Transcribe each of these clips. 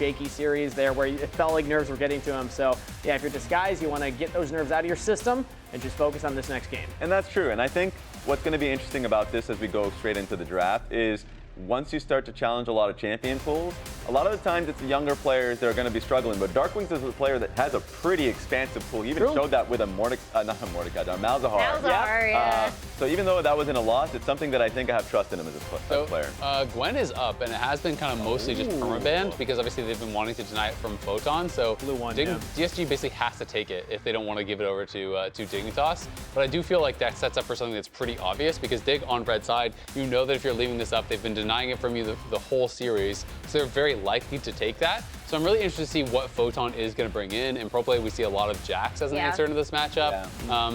shaky series there where it felt like nerves were getting to him. So yeah, if you're Disguise, you want to get those nerves out of your system and just focus on this next game. And that's true. And I think what's going to be interesting about this as we go straight into the draft is once you start to challenge a lot of champion pools, a lot of the times it's the younger players that are going to be struggling, but Darkwings is a player that has a pretty expansive pool. He even showed that with a Malzahar. Yeah. So even though that wasn't a loss, it's something that I think I have trust in him as a player. Gwen is up, and it has been kind of mostly just permabanned because obviously they've been wanting to deny it from Photon. So DSG basically has to take it if they don't want to give it over to Dignitas. But I do feel like that sets up for something that's pretty obvious because Dig on red side, you know that if you're leaving this up, they've been denying it from you the whole series. So they're very likely to take that. So I'm really interested to see what Photon is going to bring in. In pro play, we see a lot of Jax as an answer to this matchup.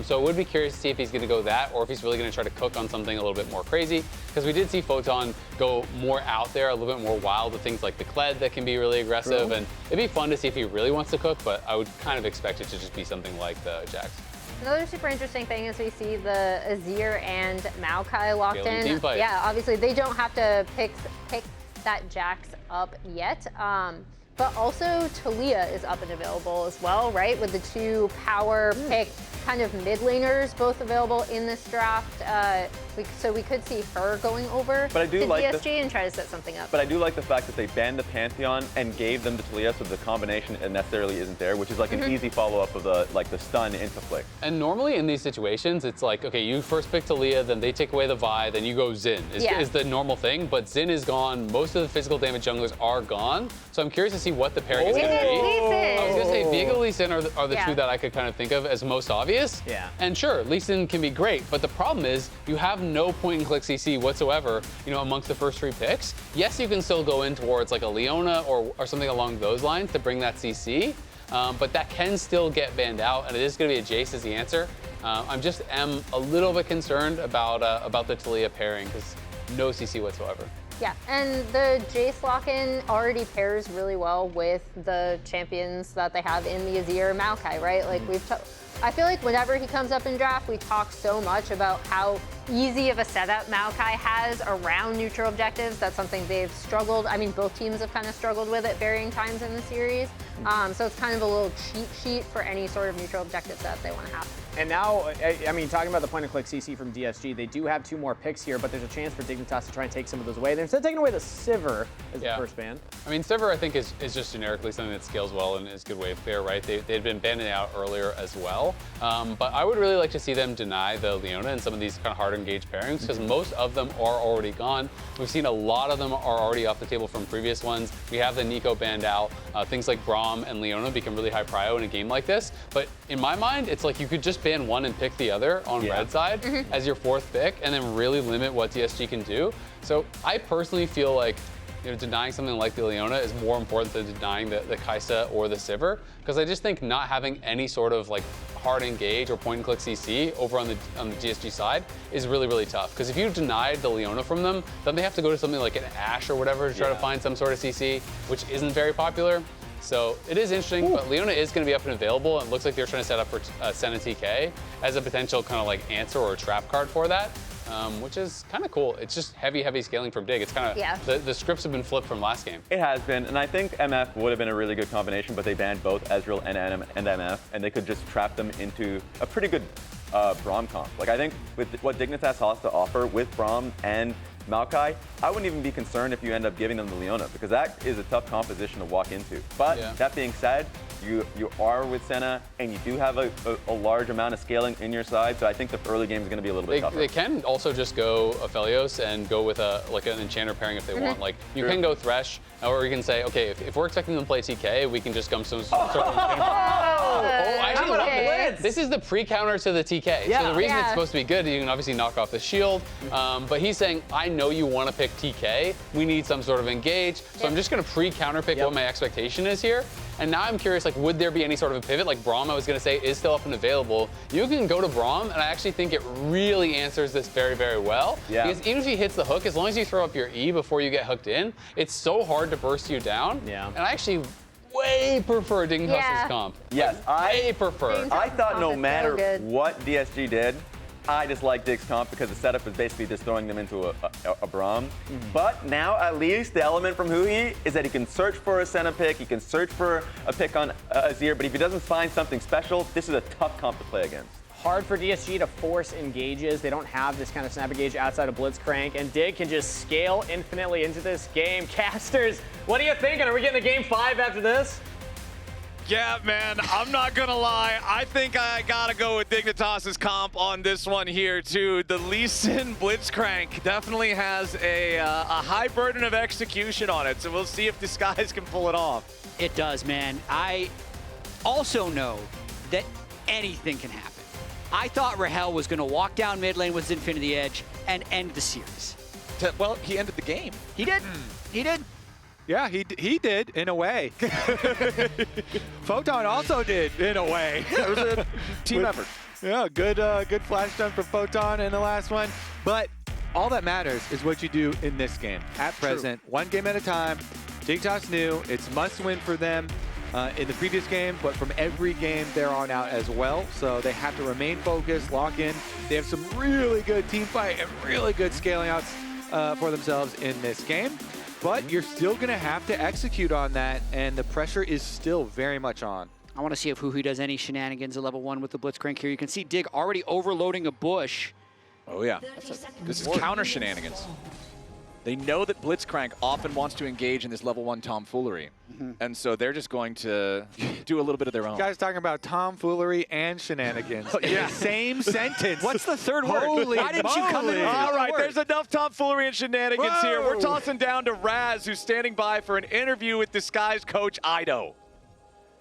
So I would be curious to see if he's going to go that or if he's really going to try to cook on something a little bit more crazy. Because we did see Photon go more out there, a little bit more wild with things like the Kled that can be really aggressive. And it'd be fun to see if he really wants to cook, but I would kind of expect it to just be something like the Jax. Another super interesting thing is we see the Azir and Moakai locked in. Team fight. Yeah, obviously they don't have to pick that Jax up yet. But also Taliyah is up and available as well, right? With the two power pick kind of mid laners both available in this draft. So we could see her going over to DSG and try to set something up. But I do like the fact that they banned the Pantheon and gave them to Taliyah, so the combination necessarily isn't there, which is like an easy follow-up of the stun into Flick. And normally in these situations, it's like, okay, you first pick Taliyah, then they take away the Vi, then you go Xin, is the normal thing. But Xin is gone. Most of the physical damage junglers are gone. So I'm curious to see what the pairing is going to be. I was going to say, Viego, Lee Sin are the two that I could kind of think of as most obvious. Yeah. And sure, Lee Sin can be great, but the problem is you have no point-and-click CC whatsoever, amongst the first three picks. Yes, you can still go in towards like a Leona or something along those lines to bring that CC, but that can still get banned out, and it is going to be a Jayce as the answer. I'm just a little bit concerned about the Taliyah pairing because no CC whatsoever. Yeah, and the Jayce lock-in already pairs really well with the champions that they have in the Azir Moakai, right? Like I feel like whenever he comes up in draft, we talk so much about how easy of a setup Moakai has around neutral objectives. That's something they've struggled. I mean, both teams have kind of struggled with at varying times in the series. So it's kind of a little cheat sheet for any sort of neutral objective set they want to have. And now, I mean, talking about the point-and-click CC from DSG, they do have 2 more picks here, but there's a chance for Dignitas to try and take some of those away. They're instead taking away the Sivir as the first ban. I mean, Sivir, I think, is just generically something that scales well and is a good wave clear, right? They'd been banning out earlier as well. But I would really like to see them deny the Leona and some of these kind of hard-engaged pairings because most of them are already gone. We've seen a lot of them are already off the table from previous ones. We have the Nico banned out. Things like Braum and Leona become really high prio in a game like this. But in my mind, it's like you could just ban one and pick the other on red side as your 4th pick and then really limit what DSG can do. So I personally feel like denying something like the Leona is more important than denying the Kaisa or the Sivir because I just think not having any sort of like hard engage or point and click CC over on the DSG side is really, really tough. Because if you denied the Leona from them, then they have to go to something like an Ashe or whatever to try to find some sort of CC, which isn't very popular. So it is interesting, but Leona is going to be up and available, and it looks like they're trying to set up for Senna TK as a potential kind of like answer or trap card for that. Which is kind of cool. It's just heavy scaling from Dig. It's kind of, the scripts have been flipped from last game. It has been, and I think MF would have been a really good combination, but they banned both Ezreal and MF, and they could just trap them into a pretty good Braum comp. Like, I think with what Dignitas has to offer with Braum and Moakai, I wouldn't even be concerned if you end up giving them the Leona, because that is a tough composition to walk into. But that being said, you are with Senna, and you do have a large amount of scaling in your side, so I think the early game is going to be a little bit tougher. They can also just go Aphelios and go with like an enchanter pairing if they want. Like you can go Thresh, or you can say, okay, if we're expecting them to play TK, we can just come some sort of enchanter. I actually love this. This is the pre-counter to the TK. So the reason it's supposed to be good, you can obviously knock off the shield, but he's saying, I know you want to pick TK. We need some sort of engage, so I'm just going to pre-counter pick what my expectation is here. And now I'm curious, like, would there be any sort of a pivot? Like Braum, I was going to say, is still up and available. You can go to Braum, and I actually think it really answers this very, very well. Because even if he hits the hook, as long as you throw up your E before you get hooked in, it's so hard to burst you down. And I actually way prefer Dignitas' comp. Yes, I prefer. I thought no matter what DSG did, I dislike Dig's comp because the setup is basically just throwing them into a Braum. But now at least the element from Huhi is that he can search for a Senna pick, he can search for a pick on Azir, but if he doesn't find something special, this is a tough comp to play against. Hard for DSG to force engages. They don't have this kind of snap engage outside of Blitzcrank, and Dig can just scale infinitely into this game. Casters, what are you thinking? Are we getting a game 5 after this? Yeah, man, I'm not gonna lie. I think I gotta go with Dignitas' comp on this one here, too. The Lee Sin Blitzcrank definitely has a high burden of execution on it, so we'll see if these guys can pull it off. It does, man. I also know that anything can happen. I thought Rahel was gonna walk down mid lane with his Infinity Edge and end the series. Well, he ended the game. He did. He did. Yeah, he did, in a way. Photon also did, in a way. It was a team effort. Yeah, good flash done for Photon in the last one. But all that matters is what you do in this game. At present, one game at a time. Dignitas knew it's must win for them in the previous game, but from every game there on out as well. So they have to remain focused, lock in. They have some really good team fight and really good scaling outs for themselves in this game. But you're still going to have to execute on that, and the pressure is still very much on. I want to see if Huhi does any shenanigans at level 1 with the Blitzcrank here. You can see Dig already overloading a bush. Oh, yeah. This is counter shenanigans. They know that Blitzcrank often wants to engage in this level 1 tomfoolery. And so they're just going to do a little bit of their own. You guys talking about tomfoolery and shenanigans in the same sentence. What's the third word? Holy Why didn't you come in with All the right, word? there's enough tomfoolery and shenanigans here. We're Whoa. tossing down to Raz, who's standing by for an interview with disguised coach Ido.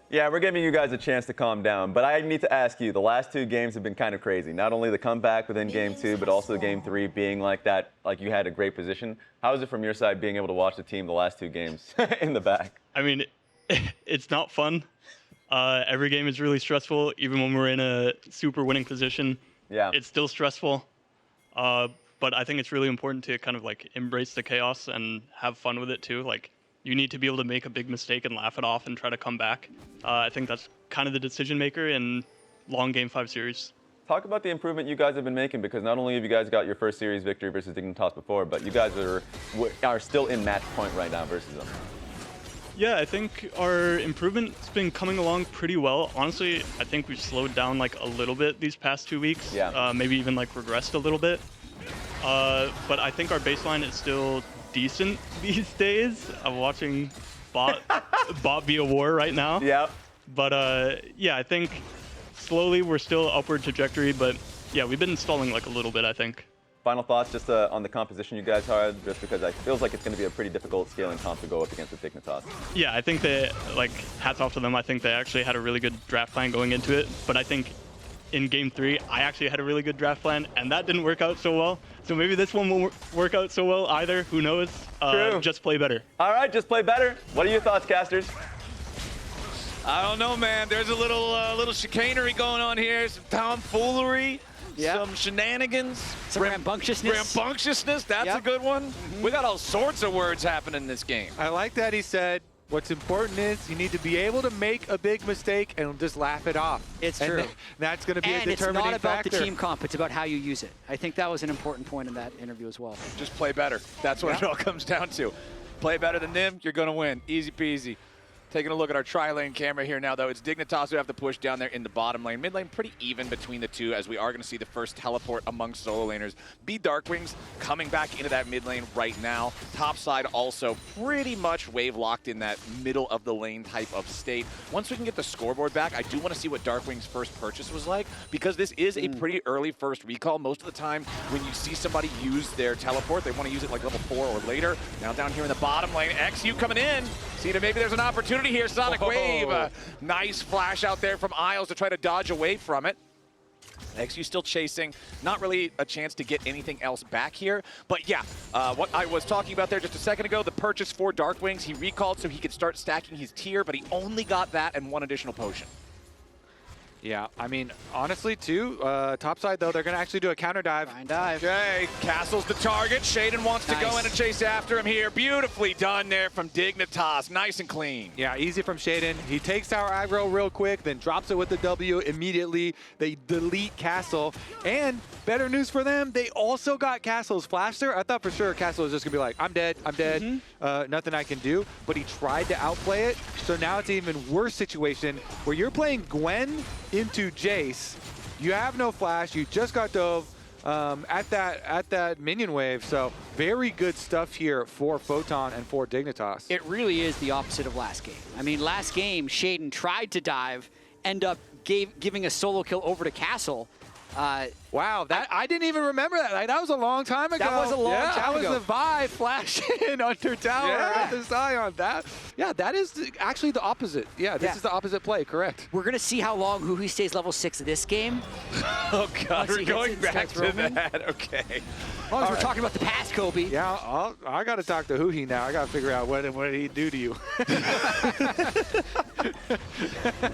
Yeah, we're giving you guys a chance to calm down, but I need to ask you, the last 2 games have been kind of crazy. Not only the comeback within game 2, but also game 3 being like that, like you had a great position. How is it from your side being able to watch the team the last 2 games in the back? I mean, it's not fun. Every game is really stressful, even when we're in a super winning position. Yeah. It's still stressful. But I think it's really important to kind of like embrace the chaos and have fun with it too. Like, you need to be able to make a big mistake and laugh it off and try to come back. I think that's kind of the decision maker in long game 5 series. Talk about the improvement you guys have been making, because not only have you guys got your first series victory versus Dignitas before, but you guys are still in match point right now versus them. Yeah, I think our improvement's been coming along pretty well. Honestly, I think we've slowed down like a little bit these past 2 weeks. Yeah. Maybe even like regressed a little bit. But I think our baseline is still decent these days. I'm watching bot be a war right now. Yeah. But yeah, I think slowly we're still upward trajectory, but yeah, we've been stalling like a little bit, I think. Final thoughts just on the composition you guys had, just because it feels like it's going to be a pretty difficult scaling comp to go up against the Dignitas. Yeah, I think they, like, hats off to them. I think they actually had a really good draft plan going into it, but I think in game 3, I actually had a really good draft plan, and that didn't work out so well. So maybe this one won't work out so well either. Who knows? True. Just play better. All right, just play better. What are your thoughts, casters? I don't know, man. There's a little chicanery going on here, some tomfoolery, some shenanigans, some rambunctiousness. Rambunctiousness, that's a good one. We got all sorts of words happening in this game. I like that he said, what's important is you need to be able to make a big mistake and just laugh it off. It's and true. That's going to be And a it's determining not about factor. the team comp, it's about how you use it. I think that was an important point in that interview as well. Just play better. That's what it all comes down to. Play better than them, you're going to win. Easy peasy. Taking a look at our tri-lane camera here now, though. It's Dignitas who have to push down there in the bottom lane. Mid lane pretty even between the two, as we are going to see the first teleport among solo laners. Darkwings coming back into that mid lane right now. Top side also pretty much wave locked in that middle of the lane type of state. Once we can get the scoreboard back, I do want to see what Darkwings' first purchase was like, because this is a pretty early first recall. Most of the time when you see somebody use their teleport, they want to use it like level 4 or later. Now down here in the bottom lane, eXyu coming in. See that maybe there's an opportunity here. Sonic Wave. Nice flash out there from Isles to try to dodge away from it. eXyu still chasing. Not really a chance to get anything else back here. But yeah, what I was talking about there just a second ago, the purchase for Darkwings, he recalled so he could start stacking his tier, but he only got that and one additional potion. Yeah, I mean, honestly, too, top side, though, they're going to actually do a counter dive. Fine dive. Okay, Castle's the target. Sheiden wants to go in and chase after him here. Beautifully done there from Dignitas. Nice and clean. Yeah, easy from Sheiden. He takes our aggro real quick, then drops it with the W immediately. They delete Castle. And better news for them, they also got Castle's flash there. I thought for sure Castle was just going to be like, I'm dead, nothing I can do. But he tried to outplay it. So now it's an even worse situation where you're playing Gwen into Jayce. You have no flash. You just got dove at that minion wave. So very good stuff here for Photon and for Dignitas. It really is the opposite of last game. I mean, last game, Sheiden tried to dive, end up giving a solo kill over to Castle. Wow, I didn't even remember that. Like, that was a long time ago. That was a long time ago. That was the Vi flash in under tower with the Zion. That is actually the opposite. Yeah, this is the opposite play, correct. We're going to see how long Huhi stays level 6 this game. Oh, God, we're going back to that. Okay. As long as we're talking about the past, Kobe. Yeah, I got to talk to Huhi now. I got to figure out what did he do to you.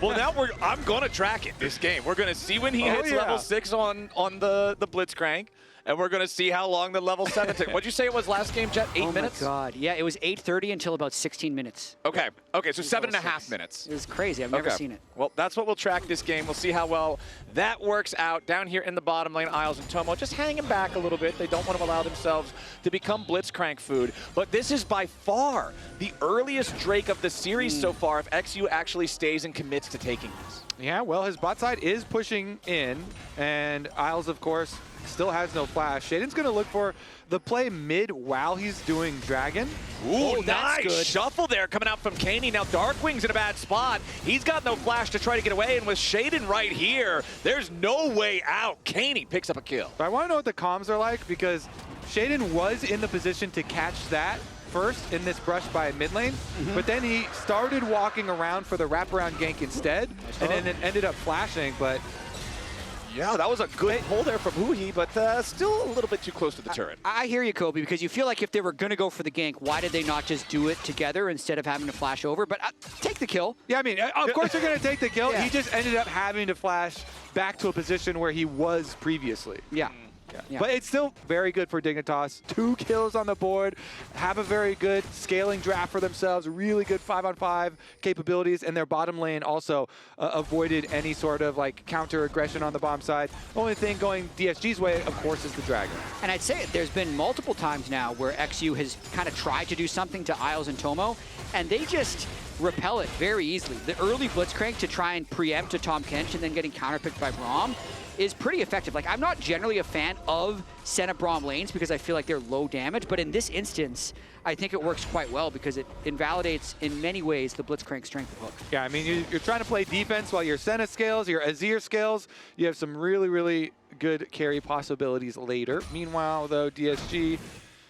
Well, now I'm going to track it this game. We're going to see when he hits level 6 on the Blitzcrank, and we're going to see how long the level 7 takes. What'd you say it was last game, Jatt? 8 minutes? Oh, my God. Yeah, it was 8:30 until about 16 minutes. Okay, so 7.5 minutes. It was crazy. I've never seen it. Well, that's what we'll track this game. We'll see how well that works out. Down here in the bottom lane, Isles and Tomo just hanging back a little bit. They don't want to allow themselves to become Blitzcrank food. But this is by far the earliest Drake of the series so far if eXyu actually stays and commits to taking this. Yeah, well, his bot side is pushing in, and Isles, of course, still has no flash. Shaiden's going to look for the play mid while he's doing Dragon. Ooh, nice good shuffle there coming out from Keine. Now Darkwings in a bad spot. He's got no flash to try to get away, and with Sheiden right here, there's no way out. Keine picks up a kill. But I want to know what the comms are like, because Sheiden was in the position to catch that first in this brush by mid lane, but then he started walking around for the wraparound gank instead, and then it ended up flashing, but yeah, that was a good pull there from Huhi, but still a little bit too close to the turret. I hear you, Kobe, because you feel like if they were going to go for the gank, why did they not just do it together instead of having to flash over? But take the kill. Yeah, I mean, of course they're going to take the kill. He just ended up having to flash back to a position where he was previously. Yeah. Yeah. But it's still very good for Dignitas. 2 kills on the board, have a very good scaling draft for themselves, really good 5-on-5 capabilities, and their bottom lane also avoided any sort of like counter aggression on the bomb side. Only thing going DSG's way, of course, is the Dragon. And I'd say there's been multiple times now where eXyu has kind of tried to do something to Isles and Tomo, and they just repel it very easily. The early Blitzcrank to try and preempt to Tahm Kench and then getting counterpicked by Braum is pretty effective. Like, I'm not generally a fan of Senna Braum lanes because I feel like they're low damage, but in this instance, I think it works quite well because it invalidates in many ways the Blitzcrank strength of hook. Yeah, I mean, you're trying to play defense while your Senna scales, your Azir scales. You have some really, really good carry possibilities later. Meanwhile, though, DSG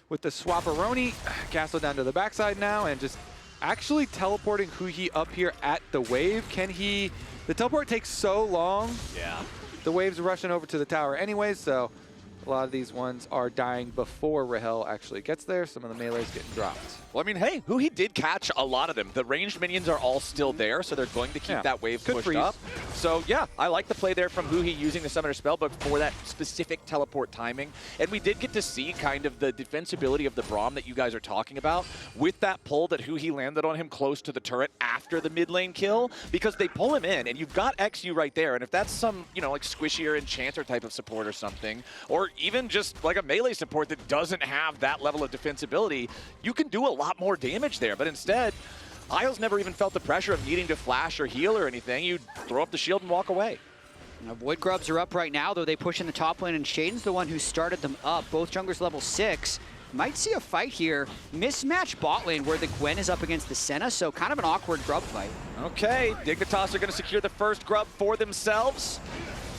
with the Swapperoni, Castle down to the backside now and just actually teleporting Huhi up here at the wave. Can he... The teleport takes so long. Yeah. The waves are rushing over to the tower anyways, so a lot of these ones are dying before Rahel actually gets there. Some of the melee's getting dropped. Well, I mean, hey, Huhi did catch a lot of them. The ranged minions are all still there, so they're going to keep that wave pushed up. So, yeah, I like the play there from Huhi using the Summoner Spellbook for that specific teleport timing. And we did get to see kind of the defensibility of the Braum that you guys are talking about with that pull that Huhi landed on him close to the turret after the mid lane kill, because they pull him in, and you've got eXyu right there. And if that's some, you know, like squishier enchanter type of support or something, or even just like a melee support that doesn't have that level of defensibility, you can do a lot more damage there. But instead, Isles never even felt the pressure of needing to flash or heal or anything. You throw up the shield and walk away. Now, Void Grubs are up right now, though they push in the top lane, and Shaiden's the one who started them up. Both junglers level 6. Might see a fight here. Mismatch bot lane where the Gwen is up against the Senna, so kind of an awkward grub fight. Okay, Dignitas are going to secure the first grub for themselves.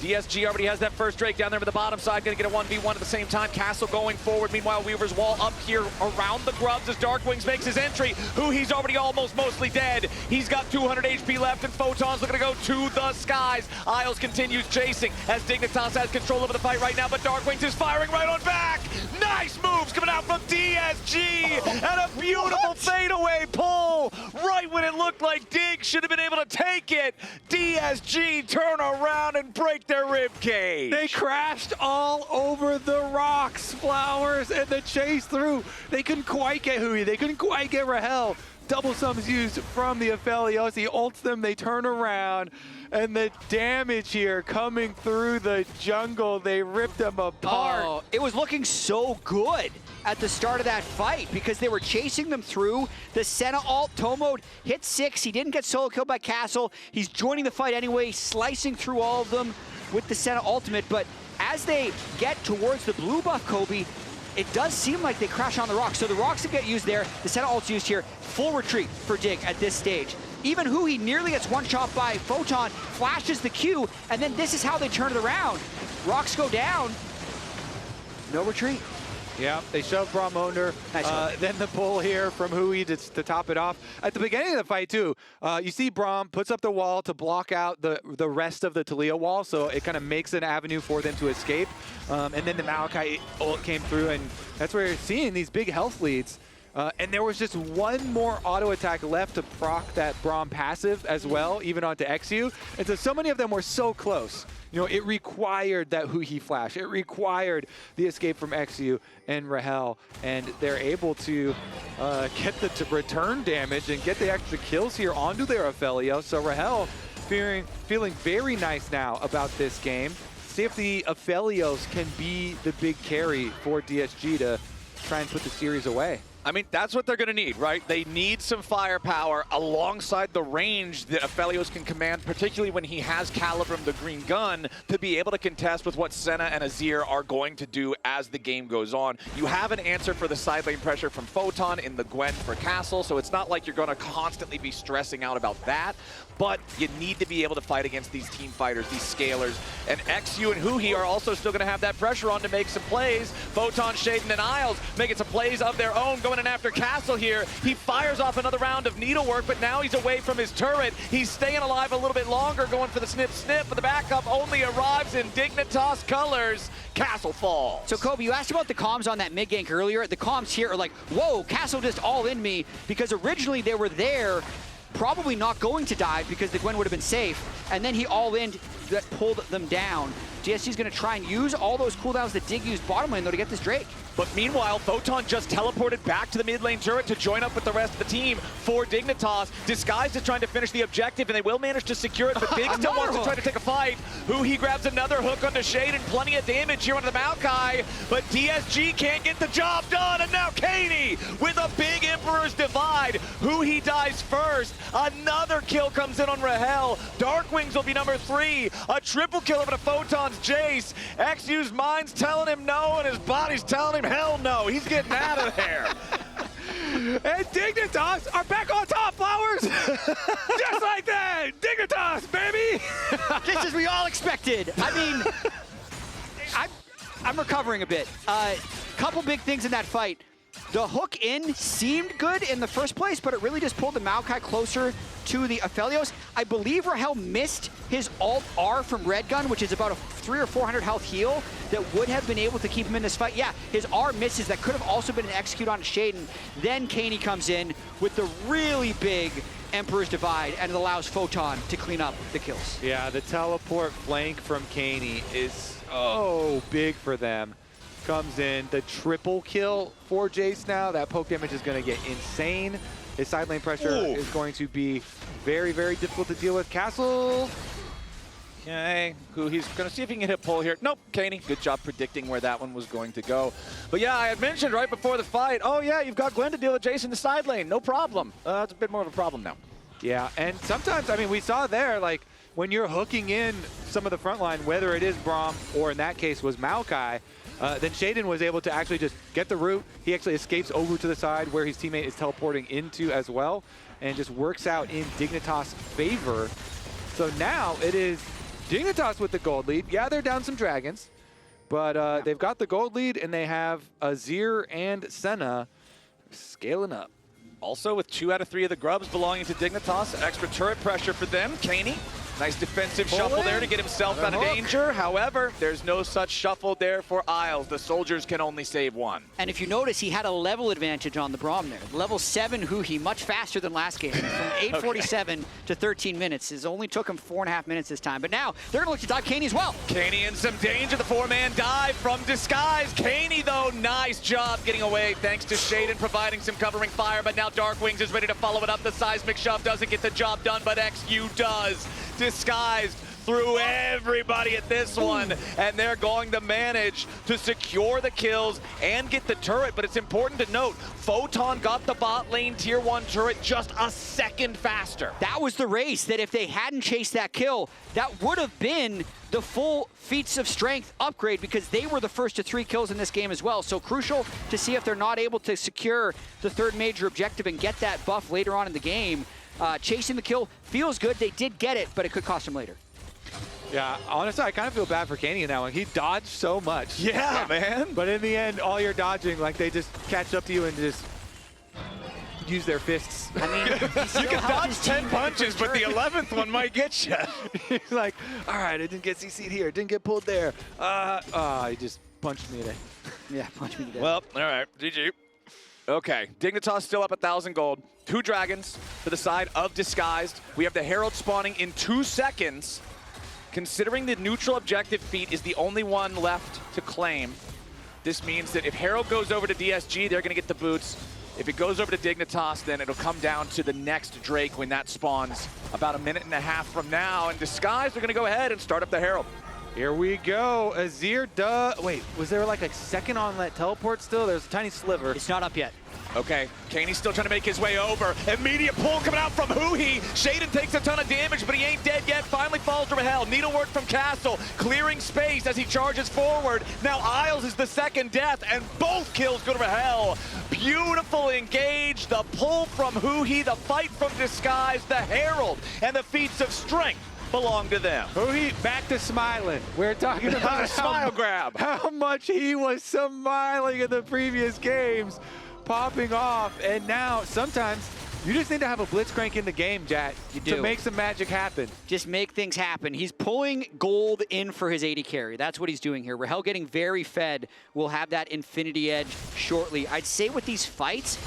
DSG already has that first Drake down there with the bottom side, going to get a 1v1 at the same time. Castle going forward. Meanwhile, Weaver's wall up here around the grubs as Darkwings makes his entry. Huhi's already almost mostly dead. He's got 200 HP left, and Photon's looking to go to the skies. Isles continues chasing as Dignitas has control over the fight right now, but Darkwings is firing right on back. Nice moves coming out from DSG, and a beautiful fadeaway pull right when it looked like Dig should have been able to take it. DSG turn around and break their ribcage. They crashed all over the rocks, Flowers, and the chase through. They couldn't quite get Huhi. They couldn't quite get Rahel. Double sums used from the Aphelios. He ults them, they turn around, and the damage here coming through the jungle, they ripped them apart. Oh, it was looking so good at the start of that fight because they were chasing them through. The Senna ult, Tomo hit 6. He didn't get solo killed by Castle. He's joining the fight anyway, slicing through all of them with the Senna ultimate. But as they get towards the blue buff, Kobe, it does seem like they crash on the rocks. So the rocks that get used there, the Senna ult's used here, full retreat for Dig at this stage. Even Huhi nearly gets one-shot by Photon, flashes the Q, and then this is how they turn it around. Rocks go down, no retreat. Yeah, they shove Braum under. Nice then the pull here from Huhi to top it off. At the beginning of the fight, too, you see Braum puts up the wall to block out the rest of the Taliyah wall, so it kind of makes an avenue for them to escape. And then the Moakai ult came through, and that's where you're seeing these big health leads. And there was just one more auto attack left to proc that Braum passive as well, even onto eXyu. And so many of them were so close. You know, it required that Huhi flash. It required the escape from eXyu and Rahel, and they're able to get the return damage and get the extra kills here onto their Aphelios. So Rahel feeling very nice now about this game. See if the Aphelios can be the big carry for DSG to try and put the series away. I mean, that's what they're going to need, right? They need some firepower alongside the range that Aphelios can command, particularly when he has Calibrum, the green gun, to be able to contest with what Senna and Azir are going to do as the game goes on. You have an answer for the side lane pressure from Photon in the Gwen for Castle, so it's not like you're going to constantly be stressing out about that, but you need to be able to fight against these team fighters, these scalers, and eXyu and Huhi are also still going to have that pressure on to make some plays. Photon, Sheiden, and Isles making some plays of their own, going in after Castle here. He fires off another round of needlework, but now he's away from his turret. He's staying alive a little bit longer, going for the snip, but the backup only arrives in Dignitas colors. Castle falls. So Kobe, you asked about the comms on that mid gank earlier. The comms here are like, whoa, Castle just all in me, because originally they were there probably not going to die because the Gwen would have been safe, and then he all-in that pulled them down. DSG's going to try and use all those cooldowns that Dig used bottom lane, though, to get this Drake. But meanwhile, Photon just teleported back to the mid lane turret to join up with the rest of the team for Dignitas. Disguised is trying to finish the objective, and they will manage to secure it, but Dig still wants to try to take a fight. Huhi grabs another hook onto Sheiden, plenty of damage here onto the Moakai, but DSG can't get the job done, and now Keine with a big Emperor's Divide. Huhi dies first. Another kill comes in on Rahel. Darkwings will be number 3. A triple kill over to Photon's Jayce. eXyu's mind's telling him no, and his body's telling him hell no. He's getting out of there. And Dignitas are back on top, Flowers! Just like that! Dignitas, baby! Just as we all expected. I mean, I'm recovering a bit. Couple big things in that fight. The hook in seemed good in the first place, but it really just pulled the Moakai closer to the Aphelios. I believe Rahel missed his Alt-R from Red Gun, which is about a 300 or 400 health heal that would have been able to keep him in this fight. Yeah, his R misses. That could have also been an execute on Sheiden. Then Keine comes in with the really big Emperor's Divide, and it allows Photon to clean up the kills. Yeah, the teleport flank from Keine is so big for them. Comes in, the triple kill for Jayce now. That poke damage is going to get insane. His side lane pressure is going to be very, very difficult to deal with. Castle. Okay, he's going to see if he can hit pull here. Nope, Keine, good job predicting where that one was going to go. But yeah, I had mentioned right before the fight, oh yeah, you've got Gwen to deal with Jayce in the side lane. No problem. That's a bit more of a problem now. Yeah, and sometimes, I mean, we saw there, like, when you're hooking in some of the front line, whether it is Braum or in that case was Moakai, then Sheiden was able to actually just get the root. He actually escapes over to the side where his teammate is teleporting into as well, and just works out in Dignitas' favor. So now it is Dignitas with the gold lead. Yeah, they're down some dragons, but they've got the gold lead, and they have Azir and Senna scaling up. Also with 2 out of 3 of the grubs belonging to Dignitas, extra turret pressure for them. Keine Nice defensive shuffle there to get himself out of danger. However, there's no such shuffle there for Isles. The soldiers can only save one. And if you notice, he had a level advantage on the Braum there. Level 7 Huhi, much faster than last game. From 8:47 to 13 minutes. It only took him 4.5 minutes this time. But now, they're going to look to dive Keine as well. Keine in some danger. The 4-man dive from Disguise. Keine, though, nice job getting away thanks to Sheiden providing some covering fire. But now Darkwings is ready to follow it up. The seismic shove doesn't get the job done, but eXyu does. Disguised through everybody at this one, and they're going to manage to secure the kills and get the turret. But it's important to note, Photon got the bot lane tier 1 turret just a second faster. That was the race that if they hadn't chased that kill, that would have been the full feats of strength upgrade because they were the first to 3 kills in this game as well. So crucial to see if they're not able to secure the 3rd major objective and get that buff later on in the game. Chasing the kill feels good. They did get it, but it could cost them later. Yeah, honestly, I kind of feel bad for Keine in that one. He dodged so much. Yeah, man. But in the end, all you're dodging, like they just catch up to you and just use their fists. I mean, you can dodge 10 punches, but the 11th one might get you. He's like, all right, I didn't get CC'd here, didn't get pulled there. He just punched me today. Yeah, punch me to death. Well, all right, GG. Okay, Dignitas still up 1,000 gold. 2 dragons to the side of Disguised. We have the Herald spawning in 2 seconds. Considering the neutral objective feat is the only one left to claim, this means that if Herald goes over to DSG, they're going to get the boots. If it goes over to Dignitas, then it'll come down to the next Drake when that spawns about 1.5 minutes from now. And Disguised are going to go ahead and start up the Herald. Here we go. Azir, wait, was there like a second on that teleport still? There's a tiny sliver. It's not up yet. Okay, Kaine's still trying to make his way over. Immediate pull coming out from Huhi. Sheiden takes a ton of damage, but he ain't dead yet. Finally falls to Rahel. Needlework from Castle, clearing space as he charges forward. Now Isles is the second death, and both kills go to Rahel. Beautiful engage, the pull from Huhi, the fight from Disguise, the Herald, and the feats of strength belong to them. Huhi back to smiling. We're talking about a smile grab. How much he was smiling in the previous games, popping off, and now sometimes you just need to have a Blitzcrank in the game, Jatt, to make some magic happen. Just make things happen. He's pulling gold in for his AD carry. That's what he's doing here. Rahel getting very fed will have that Infinity Edge shortly. I'd say with these fights,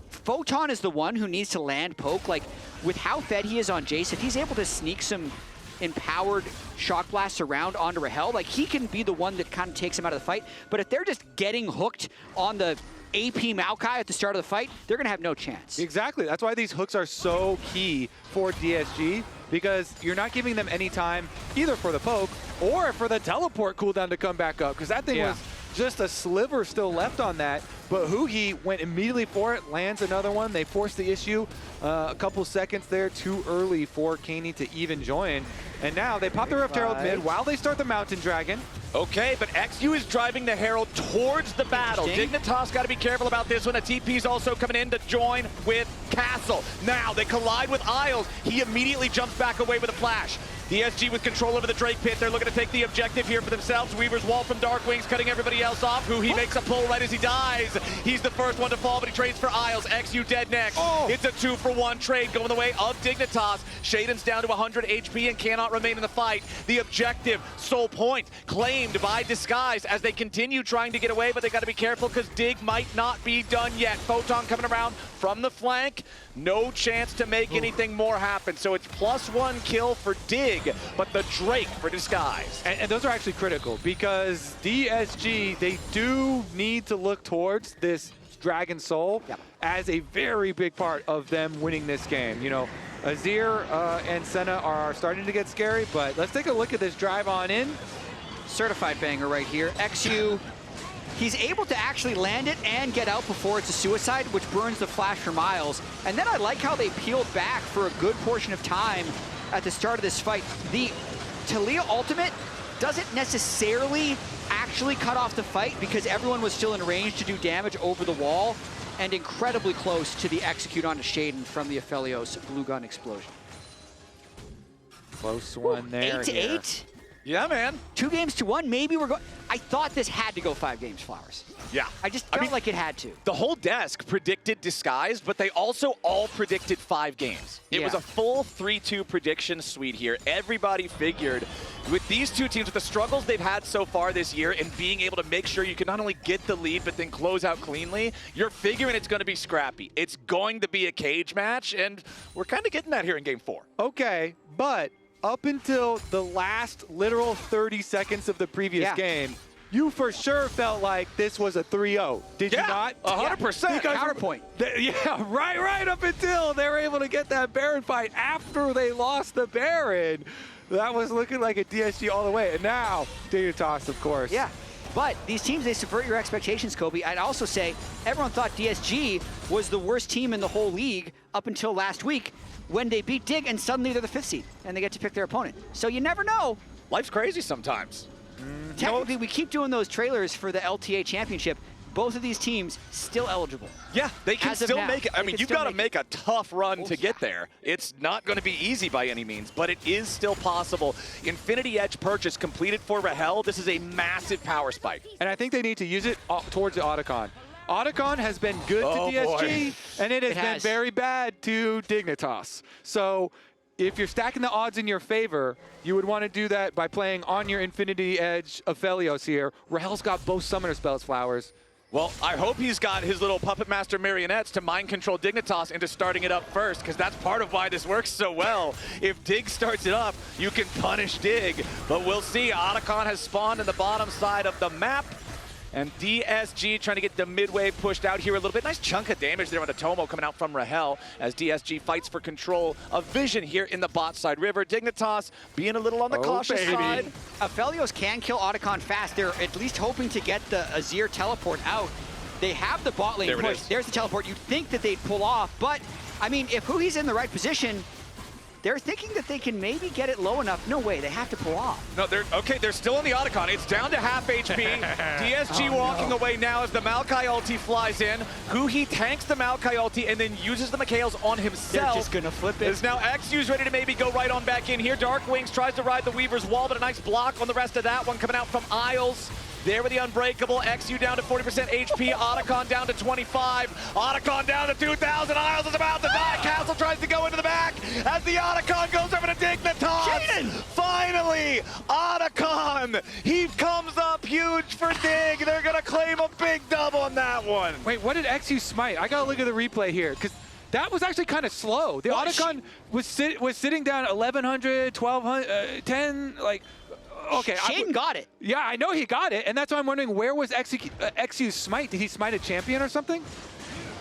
Photon is the one who needs to land poke. Like, with how fed he is on Jayce, if he's able to sneak some empowered shock blasts around onto Rahel, like, he can be the one that kind of takes him out of the fight. But if they're just getting hooked on the AP Moakai at the start of the fight, they're going to have no chance. Exactly. That's why these hooks are so key for DSG, because you're not giving them any time either for the poke or for the teleport cooldown to come back up, because that thing was just a sliver still left on that. But Huhi went immediately for it, lands another one. They force the issue a couple seconds there too early for Keine to even join. And now they pop the Rift Herald mid while they start the Mountain Dragon. Okay, but eXyu is driving the Herald towards the battle. Dignitas got to be careful about this one. A TP's also coming in to join with Castle. Now they collide with Isles. He immediately jumps back away with a flash. DSG with control over the Drake pit. They're looking to take the objective here for themselves. Weaver's wall from Darkwings, cutting everybody else off. Huhi makes a pull right as he dies. He's the first one to fall, but he trades for Isles. eXyu dead next. It's a 2-for-1 trade going the way of Dignitas. Shaiden's down to 100 HP and cannot remain in the fight. The objective, Soul Point, claimed by Disguise as they continue trying to get away, but they got to be careful because Dig might not be done yet. Photon coming around from the flank. No chance to make anything more happen. So it's +1 kill for Dig, but the Drake for Disguise. And those are actually critical because DSG, they do need to look towards this Dragon Soul as a very big part of them winning this game. You know, Azir and Senna are starting to get scary, but let's take a look at this drive on in. Certified banger right here. eXyu, he's able to actually land it and get out before it's a suicide, which burns the flash from Isles. And then I like how they peeled back for a good portion of time at the start of this fight. The Taliyah ultimate doesn't necessarily actually cut off the fight because everyone was still in range to do damage over the wall, and incredibly close to the execute onto Sheiden from the Aphelios blue gun explosion. Close one there. 8-8. Yeah, man. 2 games to 1. Maybe we're going. I thought this had to go 5 games, Flowers. Yeah. I just felt like it had to. The whole desk predicted Disguised, but they also all predicted 5 games. It was a full 3-2 prediction suite here. Everybody figured with these two teams, with the struggles they've had so far this year and being able to make sure you can not only get the lead, but then close out cleanly, you're figuring it's going to be scrappy. It's going to be a cage match, and we're kind of getting that here in Game 4. Okay, but up until the last literal 30 seconds of the previous game, you for sure felt like this was a 3-0. Did you not? 100%. Counterpoint. Right up until they were able to get that Baron fight after they lost the Baron. That was looking like a DSG all the way. And now, Dignitas, of course. Yeah. But these teams, they subvert your expectations, Kobe. I'd also say everyone thought DSG was the worst team in the whole league up until last week when they beat Dig, and suddenly they're the 5th seed, and they get to pick their opponent. So you never know. Life's crazy sometimes. Technically, we keep doing those trailers for the LTA Championship. Both of these teams still eligible. Yeah, they can As of still now, make it. I mean, you've got to make a tough run to get there. It's not going to be easy by any means, but it is still possible. Infinity Edge purchase completed for Rahel. This is a massive power spike. And I think they need to use it towards the Otacon. Otacon has been good to DSG, and it has been very bad to Dignitas. So if you're stacking the odds in your favor, you would want to do that by playing on your Infinity Edge Aphelios here. Rahel's got both summoner spells, Flowers. Well, I hope he's got his little Puppet Master marionettes to mind control Dignitas into starting it up first, because that's part of why this works so well. If Dig starts it up, you can punish Dig. But we'll see. Otacon has spawned in the bottom side of the map. And DSG trying to get the midway pushed out here a little bit. Nice chunk of damage there on the Tomo coming out from Rahel as DSG fights for control of vision here in the bot side river. Dignitas being a little on the cautious side. Aphelios can kill Otacon fast. They're at least hoping to get the Azir teleport out. They have the bot lane push. There's the teleport. You'd think that they'd pull off, but I mean, if Huhi's in the right position, they're thinking that they can maybe get it low enough. No way, they have to pull off. No, they're still on the Otacon. It's down to half HP. DSG walking away now as the Moakai ulti flies in. Huhi tanks the Moakai ulti and then uses the Mikhails on himself. They're just gonna flip it. Is now eXyu's ready to maybe go right on back in here. Darkwings tries to ride the Weaver's wall, but a nice block on the rest of that one coming out from Isles. There with the Unbreakable. eXyu down to 40% HP. Otacon down to 25. Otacon down to 2,000. Isles is about to die. Castle tries to go into the back as the Otacon goes over to Dignitas. Sheiden! Finally, Otacon. He comes up huge for Dig. They're going to claim a big dub on that one. Wait, what did eXyu smite? I got to look at the replay here, because that was actually kind of slow. The Otacon was sitting down 1,100, 1,200, 10, like... Okay, Sheiden got it. Yeah, I know he got it, and that's why I'm wondering, where was eXyu's smite? Did he smite a champion or something?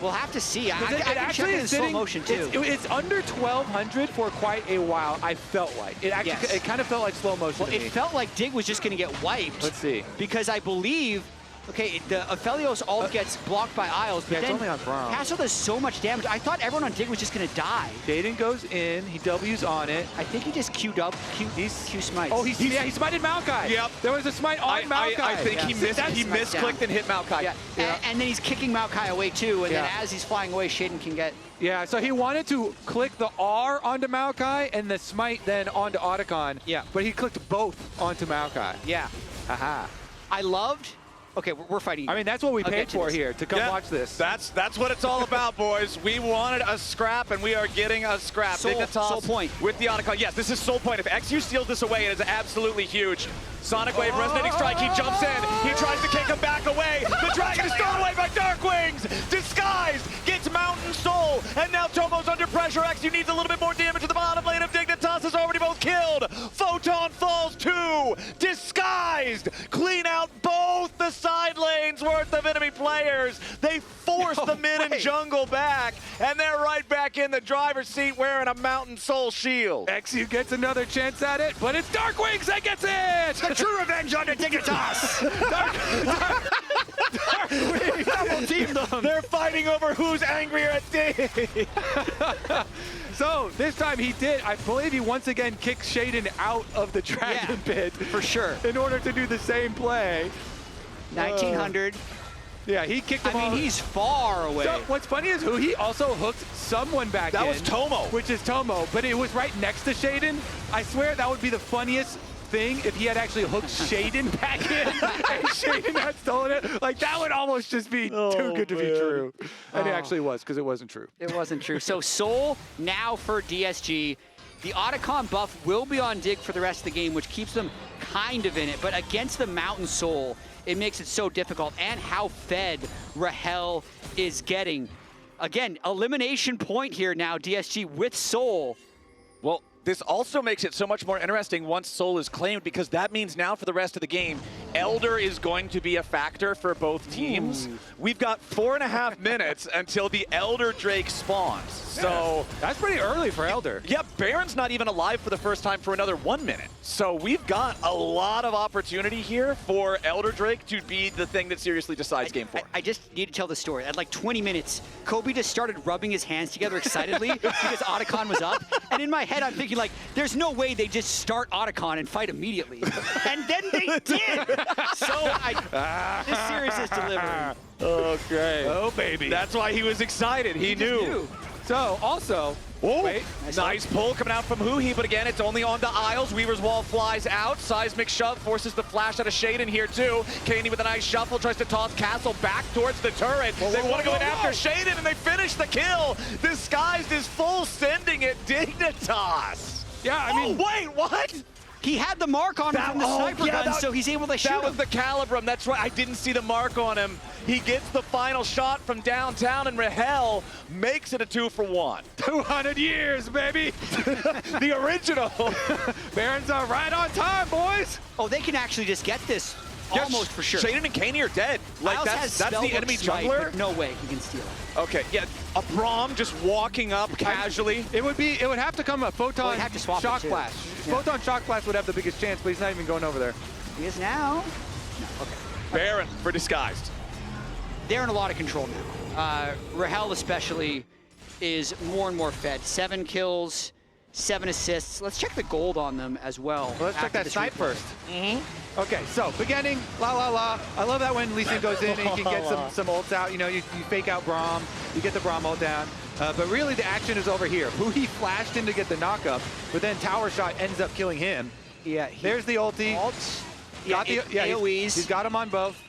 We'll have to see. I It can actually check it in is slow sitting, motion too. It's under 1,200 for quite a while, I felt like. It actually, it kind of felt like slow motion to It me. felt like Dig was just going to get wiped. Let's see. Because I believe, okay, the Aphelios ult gets blocked by Isles, but Yeah, it's then only on Braum. Castle does so much damage. I thought everyone on Dig was just going to die. Jaden goes in, he W's on it. I think he just queued up, Q smites. Oh, he smited Maokai. Yep. There was a smite on Maokai. I think he misclicked and hit Moakai. Yeah. And then he's kicking Moakai away too, and then as he's flying away, Sheiden can get... Yeah, so he wanted to click the R onto Maokai and the smite then onto Otacon. Yeah. But he clicked both onto Maokai. Yeah. Haha. I loved... Okay, we're fighting. I mean, that's what we paid for this. here, to come watch this. That's what it's all about, boys. We wanted a scrap, and we are getting a scrap. Soul point. With the Otacon. Yes, this is soul point. If eXyu steals this away, it is absolutely huge. Sonic Wave, Resonating Strike, he jumps in. He tries to kick him back away. The Dragon is thrown away by Darkwings. Disguised, gets Mountain Soul, and now Tomo's under pressure. eXyu needs a little bit more damage to the bottom lane of Dignitas is already both killed. Photon falls too. Disguised, clean out both the side lanes worth of enemy players. They force the mid and jungle back, and they're right back in the driver's seat wearing a Mountain Soul shield. eXyu gets another chance at it, but it's Darkwings that gets it! The true revenge under Dignitas! Darkwings double teamed them! They're fighting over who's angrier at Dig. So, this time he did, I believe he once again kicked Sheiden out of the Dragon Pit. For sure. In order to do the same play. 1900. Yeah, he kicked him I mean, all. he's far away. So what's funny is he also hooked someone back in. That was Tomo. Which is Tomo, but it was right next to Sheiden. I swear that would be the funniest thing if he had actually hooked Sheiden back in and Sheiden had stolen it. Like, that would almost just be too good to be true. And it actually was, because it wasn't true. It wasn't true. So Soul now for DSG. The Otacon buff will be on Dig for the rest of the game, which keeps them kind of in it. But against the Mountain Soul, it makes it so difficult. And how fed Rahel is getting. Again, elimination point here now, DSG with Soul. Well, this also makes it so much more interesting once Soul is claimed, because that means now for the rest of the game, Elder is going to be a factor for both teams. Ooh. We've got 4.5 minutes until the Elder Drake spawns. So that's pretty early for Elder. Yeah, Baron's not even alive for the first time for another 1 minute. So we've got a lot of opportunity here for Elder Drake to be the thing that seriously decides game 4. I just need to tell the story. At like 20 minutes, Kobe just started rubbing his hands together excitedly because Otacon was up. And in my head, I'm thinking like, there's no way they just start Otacon and fight immediately. And then they did. So this series is delivering. Okay. Oh, baby. That's why he was excited. He knew. So, also, wait, nice pull coming out from Huhi, but again, it's only on the Isles. Weaver's Wall flies out. Seismic shove forces the flash out of Sheiden here, too. Keine with a nice shuffle tries to toss Castle back towards the turret. They want to go in after Sheiden, and they finish the kill. Disguised as full sending it, Dignitas. Yeah, I mean... wait, what? He had the mark on him from the sniper gun, so he's able to shoot him. That was the Calibrum, that's right. I didn't see the mark on him. He gets the final shot from downtown, and Rahel makes it a 2-for-1. 200 years, baby! The original. Barons are right on time, boys! Oh, they can actually just get this almost for sure. Sheiden and Keine are dead. Like, that's the enemy jungler? No way he can steal it. Okay, yeah, a Braum just walking up casually. It would have to come a Photon have to swap Shock it too. Blast. Yeah. Photon Shock Blast would have the biggest chance, but he's not even going over there. He is now. Okay. Baron for Disguised. They're in a lot of control now. Rahel especially is more and more fed. 7 kills, 7 assists. Let's check the gold on them as well. Let's check that snipe first. Mm-hmm. Okay, so beginning, la la la. I love that when Lee Sin goes in and you can get some ults out. You know, you fake out Braum, you get the Braum ult down. But really the action is over here. Huhi flashed in to get the knockup, but then Tower Shot ends up killing him. Yeah. There's the ulti. AoEs. He's got him on both.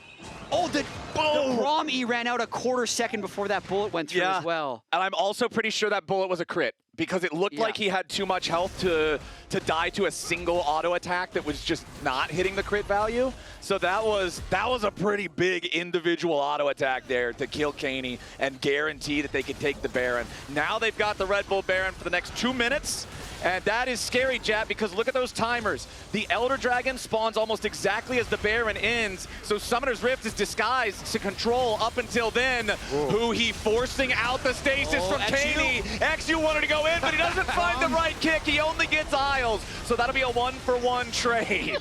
Oh, the Braum E ran out a quarter second before that bullet went through as well. And I'm also pretty sure that bullet was a crit, because it looked like he had too much health to die to a single auto attack that was just not hitting the crit value. So that was a pretty big individual auto attack there to kill Keine and guarantee that they could take the Baron. Now they've got the Red Bull Baron for the next 2 minutes. And that is scary, Jatt, because look at those timers. The Elder Dragon spawns almost exactly as the Baron ends, so Summoner's Rift is disguised to control up until then. Huhi forcing out the stasis from Keine. eXyu wanted to go in, but he doesn't find the right kick. He only gets Isles, so that'll be a 1-for-1 trade.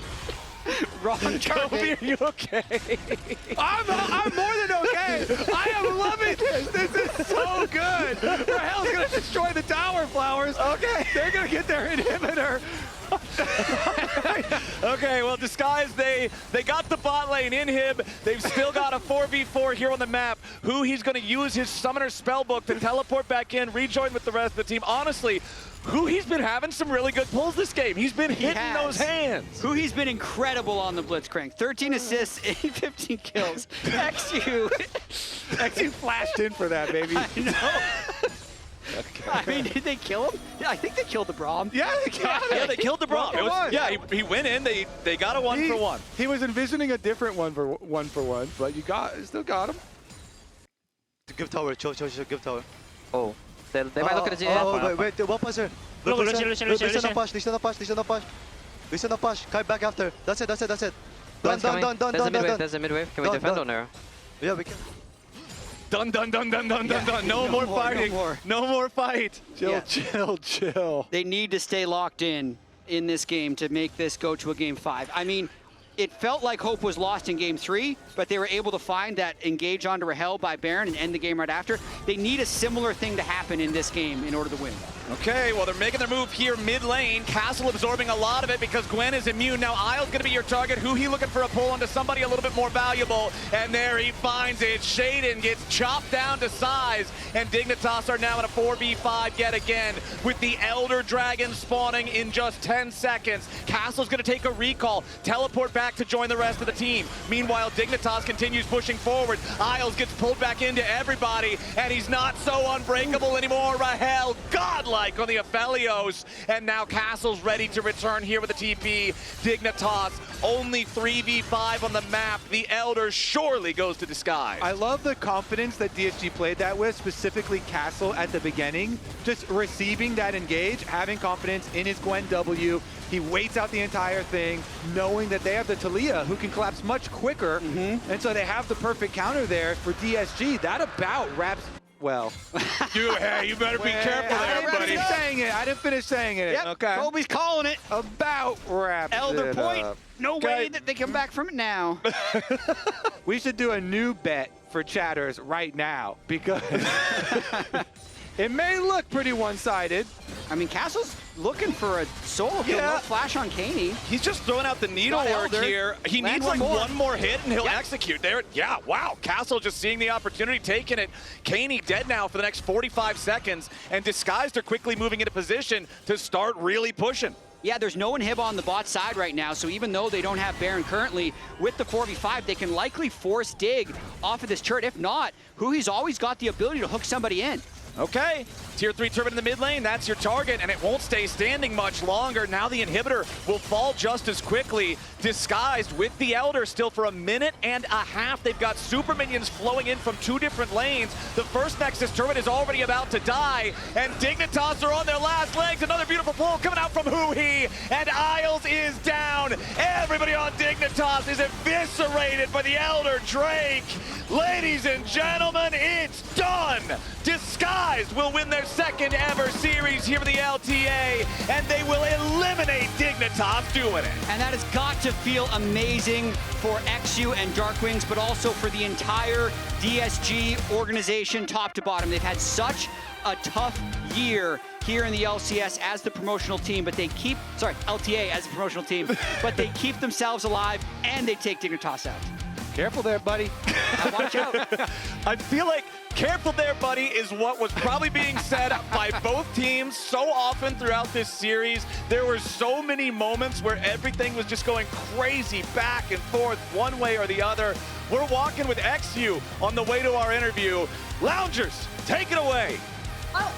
Wrong Kobe, are you okay? I'm more than okay. I am loving this. This is so good. Rahel's going to destroy the tower flowers. Okay. They're going to get their inhibitor. Okay, well, Disguise, they got the bot lane inhib. They've still got a 4v4 here on the map. Huhi's going to use his Summoner Spellbook to teleport back in, rejoin with the rest of the team. Honestly, Huhi's been having some really good pulls this game. He's been hitting those hands. Huhi's been incredible on the Blitzcrank. 13 assists, 15 kills. eXyu flashed in for that, baby. I know. Okay. I mean, did they kill him? Yeah, I think they killed the Braum. Yeah, they killed the Braum. He went in. They got a 1-for-1. He was envisioning a different 1-for-1, but you still got him. Give tower, chill, give tower. Oh. They might look at it. Wait, one passer. Listen on push. Kai back after. That's it. Done. There's a midwave. Can we defend on arrow? Yeah, we can. Done. No more fighting. No more fight. Chill. They need to stay locked in this game to make this go to a game 5. I mean, it felt like hope was lost in game 3, but they were able to find that engage onto Rahel by Baron and end the game right after. They need a similar thing to happen in this game in order to win. Okay, well, they're making their move here mid lane. Castle absorbing a lot of it because Gwen is immune. Now Isle's going to be your target. Huhi looking for a pull onto somebody a little bit more valuable. And there he finds it. Sheiden gets chopped down to size. And Dignitas are now in a 4v5 yet again with the Elder Dragon spawning in just 10 seconds. Castle's going to take a recall, teleport back to join the rest of the team. Meanwhile, Dignitas continues pushing forward. Isles gets pulled back into everybody, and he's not so unbreakable anymore. Rahel, godlike on the Aphelios, and now Castle's ready to return here with a TP. Dignitas only 3v5 on the map. The Elder surely goes to disguise. I love the confidence that DSG played that with, specifically Castle at the beginning. Just receiving that engage, having confidence in his Gwen W. He waits out the entire thing, knowing that they have the Taliyah, who can collapse much quicker. And so they have the perfect counter there for DSG. That about wraps... Well, Hey, you better be careful there, buddy. I didn't finish saying it. Yep, Okay. Kobe's calling it. About wraps Elder it point. up. No way that they come back from it now. We should do a new bet for chatters right now because it may look pretty one-sided. I mean, Castle's looking for a solo kill. No flash on Keine. He's just throwing out the needlework here. He needs like one more hit and he'll execute there. Yeah, wow. Castle just seeing the opportunity, taking it. Keine dead now for the next 45 seconds, and Disguised are quickly moving into position to start really pushing. Yeah, there's no inhib on the bot side right now, so even though they don't have Baron currently, with the 4v5, they can likely force Dig off of this turret. If not, Huhi's always got the ability to hook somebody in. Okay, tier 3 turret in the mid lane, that's your target, and it won't stay standing much longer. Now the inhibitor will fall just as quickly. Disguised with the Elder still for a minute and a half. They've got super minions flowing in from 2 different lanes. The first Nexus turret is already about to die, and Dignitas are on their last legs. Another beautiful pull coming out from Huhi, and Isles is down. Everybody on Dignitas is eviscerated by the Elder Drake. Ladies and gentlemen, it's done. Disguised will win their second ever series here in the LTA, and they will eliminate Dignitas doing it. And that has got to feel amazing for eXyu and Darkwings, but also for the entire DSG organization, top to bottom. They've had such a tough year here in the LCS as the promotional team, but they keep, LTA as a promotional team, but they keep themselves alive and they take Dignitas out. Careful there, buddy. Watch out. I feel like careful there, buddy, is what was probably being said by both teams so often throughout this series. There were so many moments where everything was just going crazy back and forth one way or the other. We're walking with eXyu on the way to our interview. Loungers, take it away. Oh.